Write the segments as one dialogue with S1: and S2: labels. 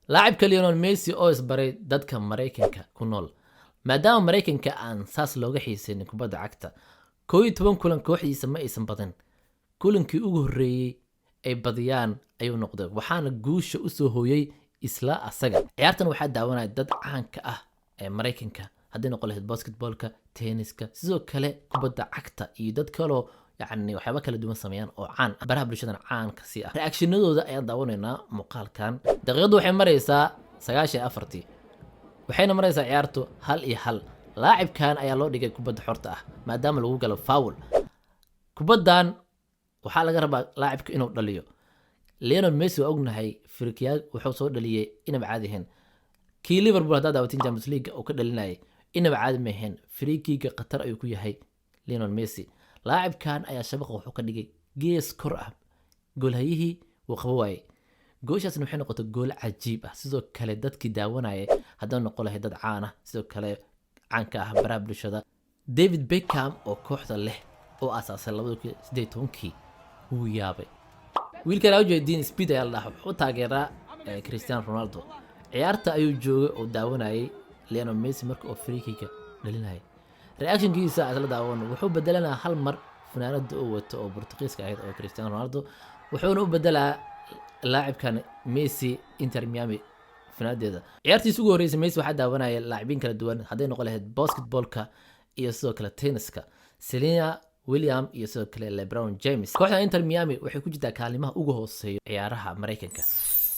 S1: لاعبka Lionel Messi oo isbaray dadka Mareykanka ku nool maadaama Mareykanka aan saas looga xiisaynin kubadda cagta 11 kulan kooxdiisa ma aysan badin kulankii ugu horeeyay ay badiyaan ayuu noqday waxaana guusha u soo hooyay isla asaga ciyaartan waxaa daawanaya dad caan ka ah ee Mareykanka haddii noqon lahayd basketballka tenniska sidoo kale kubadda cagta iyo dad kale يعني waxyaabo kala duwan sameeyaan oo caan baraha bulshada caan ka si ah reactionadooda ayaan daawanaynaa muuqaalkan daqiiqadu waxay maraysaa 94 waxayna maraysaa ciyaartu 1-1 laacibkan ayaa loo dhigay kubadda xorta ah maadaama lagu galo foul kubaddan waxaa laga rabaa laacibka inuu dhaliyo Lionel Messi waa ognahay firkiyaal wuxuu soo dhaliyay inaba caadi ahayn kii Liverpool hadda daawatin Champions League oo ka dhalinayay inaba caadi ma ahayn frikiga qatar ayuu ku yahay Lionel Messi لاعبكان ayaa shabaqa wuxuu ka dhigay gees kor ah goolhayihii wuu qabo waayay gooshaasna waxay noqotay gool cajiib ah sidoo kale dadkii daawanayay haddana noqon lahayd dad caan ah sidoo kale caan ka ah baraha bulshada David Beckham oo kooxda leh oo asaasay 2018kii wuu yaabay wiilkan ayaa jeedin speed ayaa la wuxuu taageeraa Cristiano Ronaldo ciyaarta ayuu joogay oo daawanayay Lionel Messi markii oo frikiga dhalinayay reaction kiisa asla daawan wuxuu bedelanaa hal mar fanaanada oo wato oo Portugiiska ahayd oo Cristiano Ronaldo wuxuuna u bedelaa laacibkan Messi Inter Miami fanaandeeda ciyaartiisa ugu horeysay Messi waxa daawanaya laacibiin kala duwan haday noqon lahayd basketballka iyo sidoo kale tenniska Serena Williams iyo sidoo kale LeBron James kooxda Inter Miami waxay ku jirtaa kaalimaha ugu hooseeya ciyaaraha Mareykanka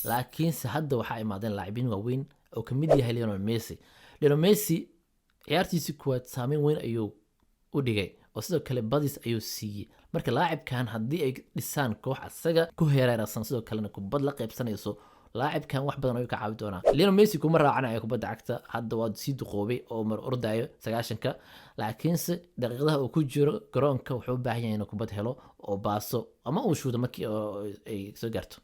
S1: laakiin hadda waxa ay maadeen laacibiin waaweyn oo kamid yahay Lionel Messi ciyaartiisi kuwaad saameyn weyn ayuu u dhigay oo sidoo kale badis ayuu siiyay marka laacibkan haddii ay dhisaan koox asaga ku heeraysan sidoo kalena kubad la qaybsanayso laacibkan wax badan ayuu ka caawin doonaa Lionel Messi kuma raacanayo kubadda cagta hadda waa sii duqoobay oo mar ordayo 90ka laakiinse daqiiqadaha uu ku jiro garoonka wuxuu u baahan yahay inuu kubad helo oo baaso ama uu shuudo markii ay soo gaarto